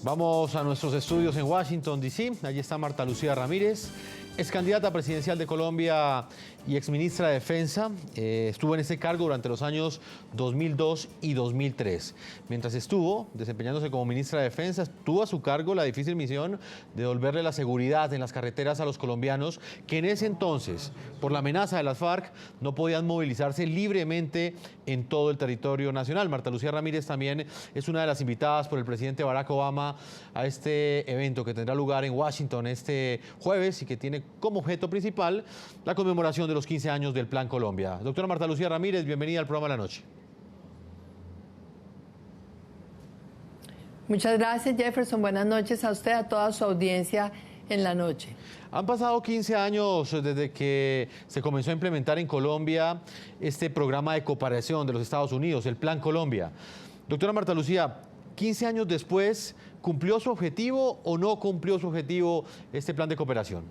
Vamos a nuestros estudios en Washington, D.C. Allí está Marta Lucía Ramírez, ex candidata presidencial de Colombia y exministra de Defensa. Estuvo en ese cargo durante los años 2002 y 2003. Mientras estuvo desempeñándose como ministra de Defensa, tuvo a su cargo la difícil misión de devolverle la seguridad en las carreteras a los colombianos que en ese entonces, por la amenaza de las FARC, no podían movilizarse libremente en todo el territorio nacional. Marta Lucía Ramírez también es una de las invitadas por el presidente Barack Obama a este evento que tendrá lugar en Washington este jueves y que tiene como objeto principal la conmemoración de los 15 años del Plan Colombia. Doctora Marta Lucía Ramírez, bienvenida al programa de la noche. Muchas gracias, Jefferson. Buenas noches a usted, a toda su audiencia en la noche. Han pasado 15 años desde que se comenzó a implementar en Colombia este programa de cooperación de los Estados Unidos, el Plan Colombia. Doctora Marta Lucía, 15 años después, ¿cumplió su objetivo o no cumplió su objetivo este plan de cooperación?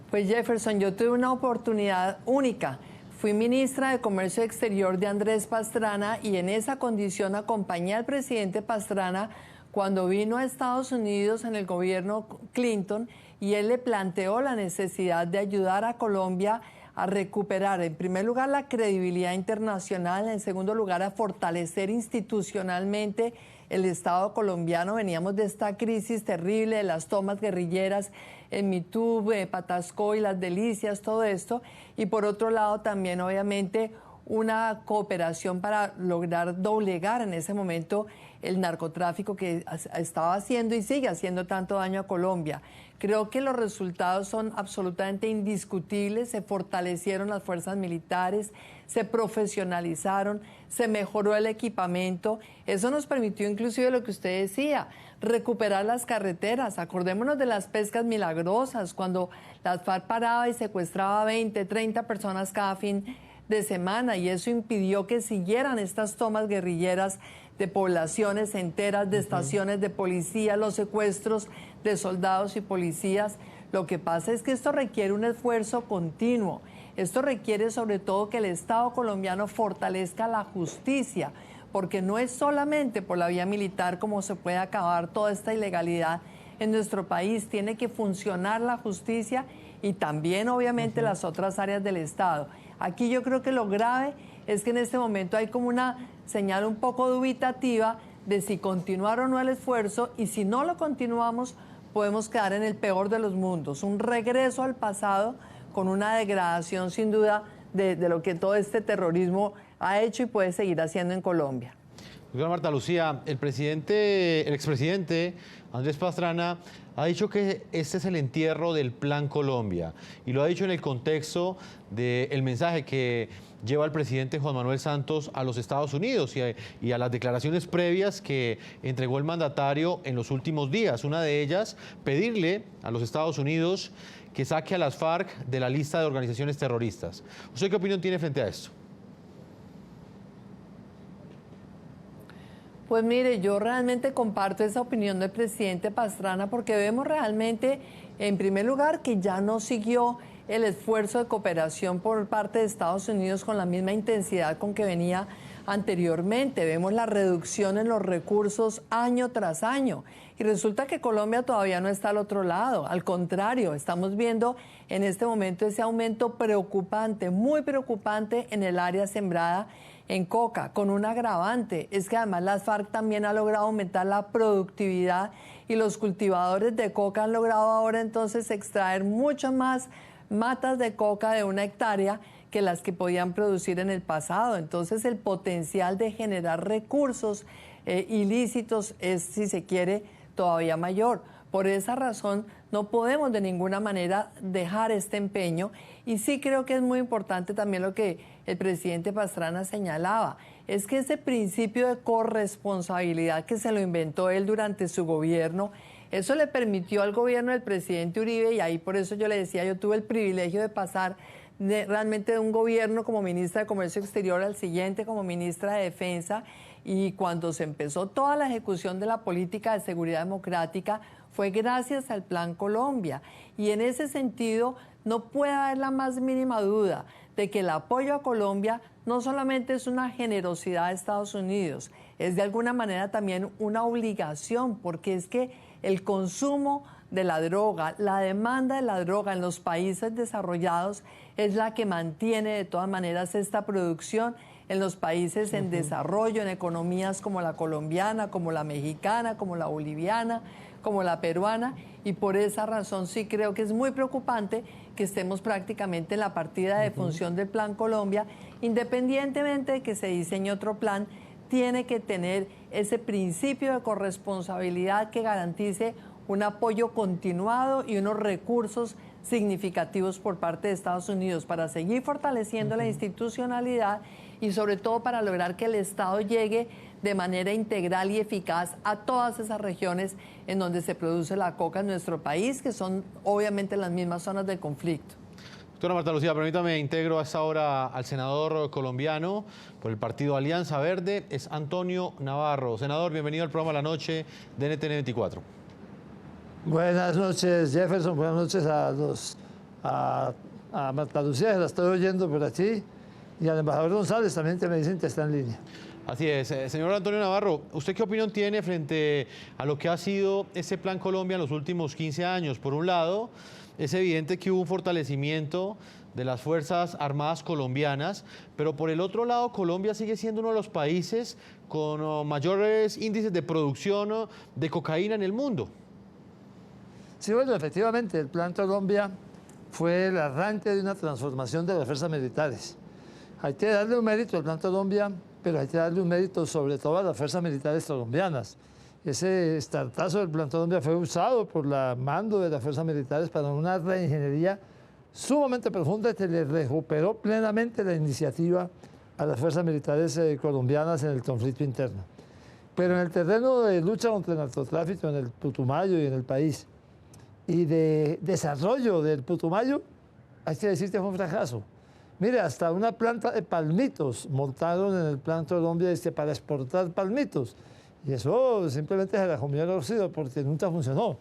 Pues Jefferson, yo tuve una oportunidad única. Fui ministra de Comercio Exterior de Andrés Pastrana y en esa condición acompañé al presidente Pastrana cuando vino a Estados Unidos en el gobierno Clinton y él le planteó la necesidad de ayudar a Colombia a recuperar, en primer lugar, la credibilidad internacional, en segundo lugar, a fortalecer institucionalmente el Estado colombiano. Veníamos de esta crisis terrible de las tomas guerrilleras en Mitú, Patasco y Las Delicias, todo esto. Y por otro lado, también, obviamente, una cooperación para lograr doblegar en ese momento el narcotráfico que estaba haciendo y sigue haciendo tanto daño a Colombia. Creo que los resultados son absolutamente indiscutibles, se fortalecieron las fuerzas militares, se profesionalizaron, se mejoró el equipamiento. Eso nos permitió inclusive lo que usted decía, recuperar las carreteras. Acordémonos de las pescas milagrosas, cuando las FARC paraba y secuestraba 20, 30 personas cada fin de semana y eso impidió que siguieran estas tomas guerrilleras de poblaciones enteras, de estaciones de policía, los secuestros de soldados y policías. Lo que pasa es que esto requiere un esfuerzo continuo. Esto requiere sobre todo que el Estado colombiano fortalezca la justicia, porque no es solamente por la vía militar como se puede acabar toda esta ilegalidad en nuestro país. Tiene que funcionar la justicia y también obviamente las otras áreas del Estado. Aquí yo creo que lo grave es que en este momento hay como una señal un poco dubitativa de si continuar o no el esfuerzo, y si no lo continuamos podemos quedar en el peor de los mundos, un regreso al pasado con una degradación sin duda de lo que todo este terrorismo ha hecho y puede seguir haciendo en Colombia. Doctora Marta Lucía, el expresidente Andrés Pastrana ha dicho que este es el entierro del Plan Colombia y lo ha dicho en el contexto del mensaje que lleva el presidente Juan Manuel Santos a los Estados Unidos y a las declaraciones previas que entregó el mandatario en los últimos días. Una de ellas, pedirle a los Estados Unidos que saque a las FARC de la lista de organizaciones terroristas. ¿Usted qué opinión tiene frente a esto? Pues mire, yo realmente comparto esa opinión del presidente Pastrana porque vemos realmente, en primer lugar, que ya no siguió el esfuerzo de cooperación por parte de Estados Unidos con la misma intensidad con que venía anteriormente. Vemos la reducción en los recursos año tras año y resulta que Colombia todavía no está al otro lado. Al contrario, estamos viendo en este momento ese aumento preocupante, muy preocupante en el área sembrada en coca, con un agravante, es que además las FARC también ha logrado aumentar la productividad y los cultivadores de coca han logrado ahora entonces extraer mucho más matas de coca de 1 hectárea que las que podían producir en el pasado. Entonces el potencial de generar recursos ilícitos es, si se quiere, todavía mayor. Por esa razón no podemos de ninguna manera dejar este empeño y sí creo que es muy importante también lo que el presidente Pastrana señalaba, es que ese principio de corresponsabilidad que se lo inventó él durante su gobierno, eso le permitió al gobierno del presidente Uribe, y ahí por eso yo le decía, yo tuve el privilegio de pasar realmente de un gobierno como ministra de Comercio Exterior al siguiente como ministra de Defensa, y cuando se empezó toda la ejecución de la política de seguridad democrática fue gracias al Plan Colombia. Y en ese sentido no puede haber la más mínima duda de que el apoyo a Colombia no solamente es una generosidad de Estados Unidos, es de alguna manera también una obligación, porque es que el consumo de la droga, la demanda de la droga en los países desarrollados es la que mantiene de todas maneras esta producción en los países en desarrollo, en economías como la colombiana, como la mexicana, como la boliviana, como la peruana, y por esa razón sí creo que es muy preocupante que estemos prácticamente en la partida de función del Plan Colombia, independientemente de que se diseñe otro plan, tiene que tener ese principio de corresponsabilidad que garantice un apoyo continuado y unos recursos significativos por parte de Estados Unidos para seguir fortaleciendo la institucionalidad y sobre todo para lograr que el Estado llegue de manera integral y eficaz a todas esas regiones en donde se produce la coca en nuestro país, que son obviamente las mismas zonas del conflicto. Doctora Marta Lucía, permítame, integro a esta hora al senador colombiano por el partido Alianza Verde, es Antonio Navarro. Senador, bienvenido al programa La Noche de NTN 24. Buenas noches, Jefferson. Buenas noches a Marta Lucía, que la estoy oyendo por aquí, y al embajador González también, que me dicen que está en línea. Así es. Señor Antonio Navarro, ¿usted qué opinión tiene frente a lo que ha sido ese Plan Colombia en los últimos 15 años? Por un lado, es evidente que hubo un fortalecimiento de las Fuerzas Armadas colombianas, pero por el otro lado, Colombia sigue siendo uno de los países con mayores índices de producción de cocaína en el mundo. Sí, bueno, efectivamente, el Plan Colombia fue el arranque de una transformación de las fuerzas militares. Hay que darle un mérito al Plan Colombia, pero hay que darle un mérito sobre todo a las fuerzas militares colombianas. Ese startazo del Plan Colombia fue usado por la mando de las fuerzas militares para una reingeniería sumamente profunda que le recuperó plenamente la iniciativa a las fuerzas militares colombianas en el conflicto interno. Pero en el terreno de lucha contra el narcotráfico, en el Putumayo y en el país, y de desarrollo del Putumayo, hay que decir que fue un fracaso. Mire, hasta una planta de palmitos montaron en el Plan Colombia para exportar palmitos. Y eso simplemente se la comió el óxido porque nunca funcionó.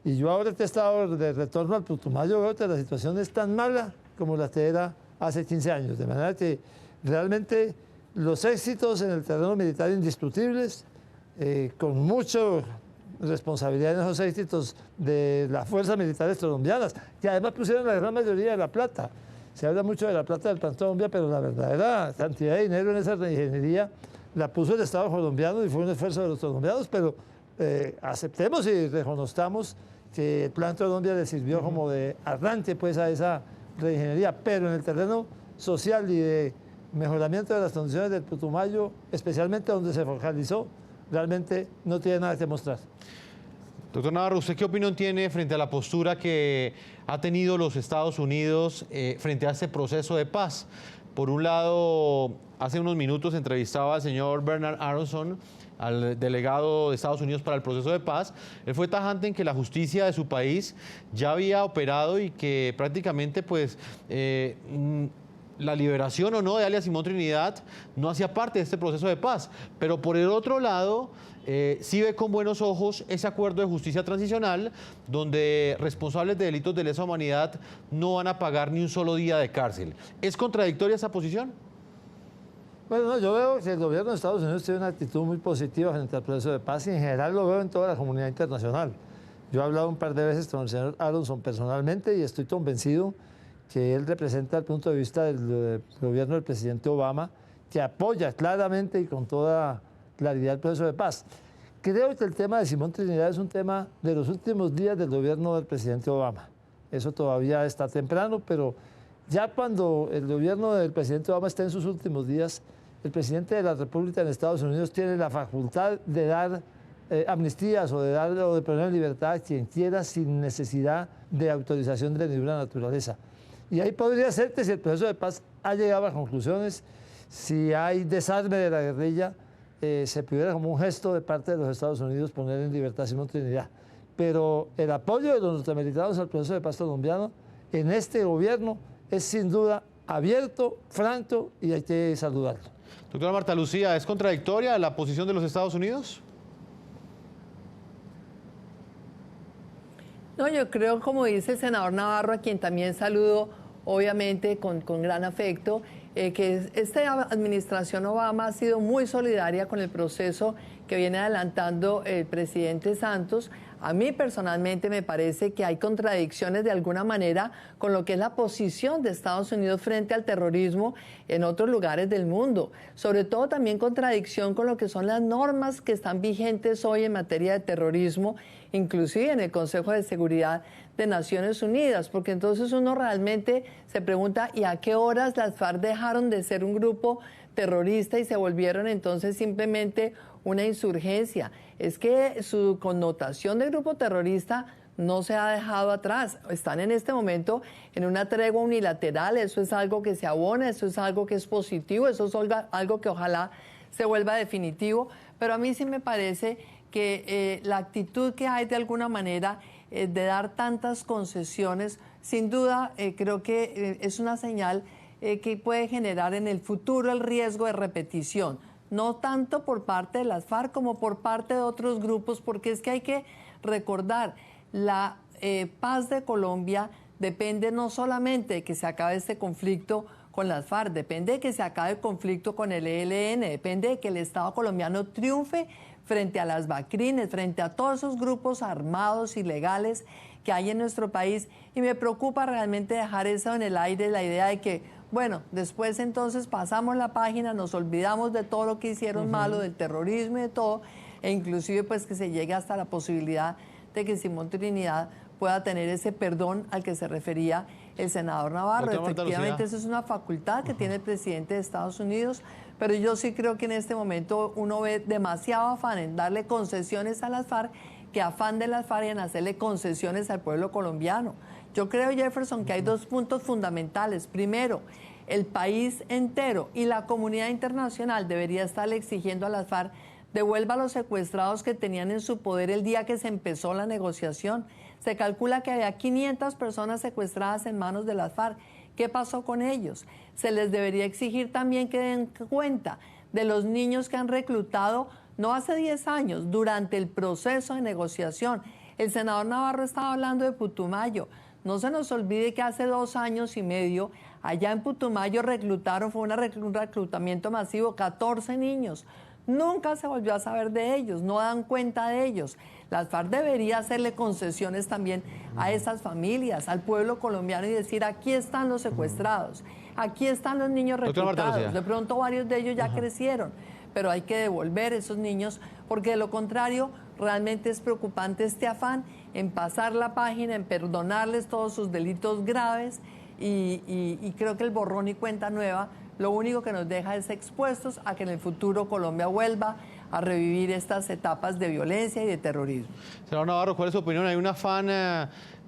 Y yo ahora que he estado de retorno al Putumayo veo que la situación es tan mala como la que era hace 15 años. De manera que realmente los éxitos en el terreno militar indiscutibles, con mucha responsabilidad en esos éxitos de las fuerzas militares colombianas, que además pusieron la gran mayoría de la plata. Se habla mucho de la plata del Plan Colombia, pero la verdadera cantidad de dinero en esa reingeniería la puso el Estado colombiano y fue un esfuerzo de los colombianos, pero aceptemos y reconozcamos que el Plan Colombia le sirvió como de arranque pues, a esa reingeniería, pero en el terreno social y de mejoramiento de las condiciones del Putumayo, especialmente donde se focalizó, realmente no tiene nada que mostrar. Doctor Navarro, ¿usted qué opinión tiene frente a la postura que ha tenido los Estados Unidos frente a este proceso de paz? Por un lado, hace unos minutos entrevistaba al señor Bernard Aronson, al delegado de Estados Unidos para el proceso de paz. Él fue tajante en que la justicia de su país ya había operado y que prácticamente pues, la liberación o no de alias Simón Trinidad no hacía parte de este proceso de paz. Pero por el otro lado, sí ve con buenos ojos ese acuerdo de justicia transicional donde responsables de delitos de lesa humanidad no van a pagar ni un solo día de cárcel. ¿Es contradictoria esa posición? Bueno, no, yo veo que el gobierno de Estados Unidos tiene una actitud muy positiva frente al proceso de paz y en general lo veo en toda la comunidad internacional. Yo he hablado un par de veces con el señor Aronson personalmente y estoy convencido que él representa el punto de vista del gobierno del presidente Obama, que apoya claramente y con toda claridad el proceso de paz. Creo que el tema de Simón Trinidad es un tema de los últimos días del gobierno del presidente Obama. Eso todavía está temprano, pero ya cuando el gobierno del presidente Obama esté en sus últimos días, el presidente de la República en Estados Unidos tiene la facultad de dar amnistías o de poner en libertad a quien quiera sin necesidad de autorización de ninguna naturaleza. Y ahí podría ser que si el proceso de paz ha llegado a conclusiones, si hay desarme de la guerrilla, se pudiera como un gesto de parte de los Estados Unidos poner en libertad a Simón Trinidad. Pero el apoyo de los norteamericanos al proceso de paz colombiano en este gobierno es sin duda abierto, franco y hay que saludarlo. Doctora Marta Lucía, ¿es contradictoria la posición de los Estados Unidos? No, yo creo, como dice el senador Navarro, a quien también saludo, obviamente con gran afecto, que esta administración Obama ha sido muy solidaria con el proceso que viene adelantando el presidente Santos. A mí personalmente me parece que hay contradicciones de alguna manera con lo que es la posición de Estados Unidos frente al terrorismo en otros lugares del mundo. Sobre todo también contradicción con lo que son las normas que están vigentes hoy en materia de terrorismo, inclusive en el Consejo de Seguridad de Naciones Unidas, porque entonces uno realmente se pregunta, ¿y a qué horas las FARC dejaron de ser un grupo terrorista y se volvieron entonces simplemente una insurgencia? Es que su connotación de grupo terrorista no se ha dejado atrás. Están en este momento en una tregua unilateral, eso es algo que se abona, eso es algo que es positivo, eso es algo que ojalá se vuelva definitivo, pero a mí sí me parece que la actitud que hay de alguna manera de dar tantas concesiones, sin duda creo que es una señal que puede generar en el futuro el riesgo de repetición, no tanto por parte de las FARC como por parte de otros grupos, porque es que hay que recordar, la paz de Colombia depende no solamente de que se acabe este conflicto con las FARC, depende de que se acabe el conflicto con el ELN, depende de que el Estado colombiano triunfe frente a las BACRINES, frente a todos esos grupos armados ilegales que hay en nuestro país, y me preocupa realmente dejar eso en el aire, la idea de que, bueno, después entonces pasamos la página, nos olvidamos de todo lo que hicieron malo, del terrorismo y de todo, e inclusive pues que se llegue hasta la posibilidad de que Simón Trinidad pueda tener ese perdón al que se refería el senador Navarro. Efectivamente, esa es una facultad que tiene el presidente de Estados Unidos, pero yo sí creo que en este momento uno ve demasiado afán en darle concesiones a las FARC que afán de las FARC en hacerle concesiones al pueblo colombiano. Yo creo, Jefferson, que hay dos puntos fundamentales. Primero, el país entero y la comunidad internacional debería estarle exigiendo a las FARC devuelva a los secuestrados que tenían en su poder el día que se empezó la negociación. Se calcula que había 500 personas secuestradas en manos de las FARC. ¿Qué pasó con ellos? Se les debería exigir también que den cuenta de los niños que han reclutado, no hace 10 años, durante el proceso de negociación. El senador Navarro estaba hablando de Putumayo. No se nos olvide que hace 2 años y medio, allá en Putumayo reclutaron, fue un reclutamiento masivo, 14 niños. Nunca se volvió a saber de ellos, no dan cuenta de ellos. Las FARC debería hacerle concesiones también a esas familias, al pueblo colombiano, y decir, aquí están los secuestrados, aquí están los niños reclutados. De pronto varios de ellos ya crecieron, pero hay que devolver esos niños, porque de lo contrario realmente es preocupante este afán en pasar la página, en perdonarles todos sus delitos graves, y creo que el borrón y cuenta nueva lo único que nos deja es expuestos a que en el futuro Colombia vuelva a revivir estas etapas de violencia y de terrorismo. Senador Navarro, ¿cuál es su opinión? ¿Hay un afán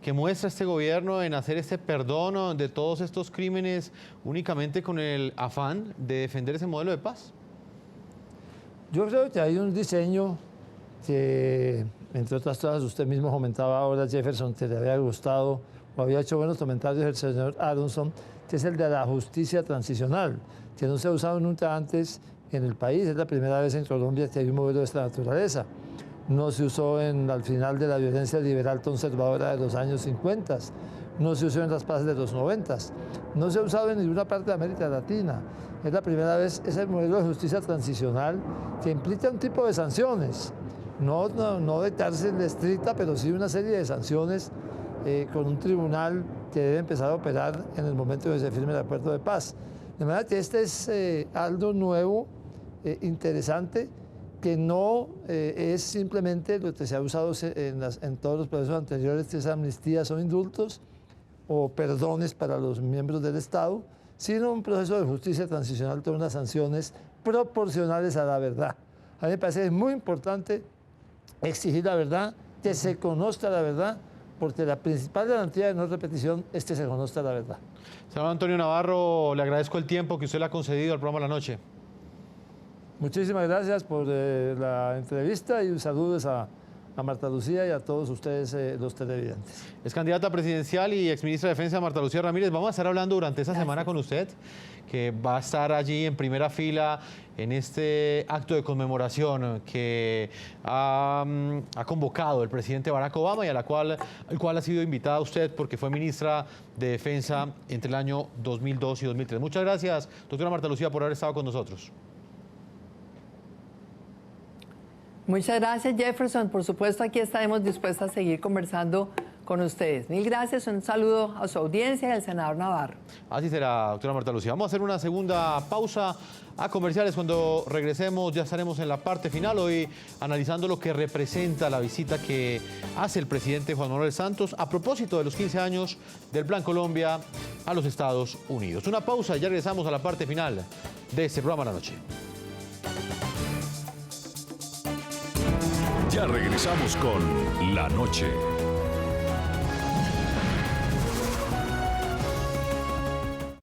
que muestra este gobierno en hacer este perdón de todos estos crímenes únicamente con el afán de defender ese modelo de paz? Yo creo que hay un diseño que, entre otras cosas, usted mismo comentaba ahora, Jefferson, que le había gustado o había hecho buenos comentarios el señor Aronson, que es el de la justicia transicional, que no se ha usado nunca antes en el país. Es la primera vez en Colombia que hay un modelo de esta naturaleza. No se usó al final de la violencia liberal conservadora de los años 50, no se usó en las paces de los 90, no se ha usado en ninguna parte de América Latina. Es la primera vez, es el modelo de justicia transicional que implica un tipo de sanciones, no de cárcel estricta, pero sí una serie de sanciones con un tribunal que debe empezar a operar en el momento en que se firme el acuerdo de paz. De manera que este es algo nuevo, interesante, que no es simplemente lo que se ha usado en todos los procesos anteriores, que es amnistías o indultos o perdones para los miembros del Estado, sino un proceso de justicia transicional con unas sanciones proporcionales a la verdad. A mí me parece muy importante exigir la verdad, que se conozca la verdad, porque la principal garantía de no repetición es que se conozca la verdad. Senador Antonio Navarro, le agradezco el tiempo que usted le ha concedido al programa La Noche. Muchísimas gracias por la entrevista y saludos a a Marta Lucía y a todos ustedes, los televidentes. Es candidata presidencial y exministra de Defensa Marta Lucía Ramírez. Vamos a estar hablando durante esta semana con usted, que va a estar allí en primera fila en este acto de conmemoración que ha convocado el presidente Barack Obama y al cual ha sido invitada usted porque fue ministra de Defensa entre el año 2002 y 2003. Muchas gracias, doctora Marta Lucía, por haber estado con nosotros. Muchas gracias, Jefferson. Por supuesto, aquí estaremos dispuestos a seguir conversando con ustedes. Mil gracias, un saludo a su audiencia y al senador Navarro. Así será, doctora Marta Lucía. Vamos a hacer una segunda pausa a comerciales. Cuando regresemos ya estaremos en la parte final, hoy analizando lo que representa la visita que hace el presidente Juan Manuel Santos a propósito de los 15 años del Plan Colombia a los Estados Unidos. Una pausa y ya regresamos a la parte final de este programa de la noche. Ya regresamos con La Noche.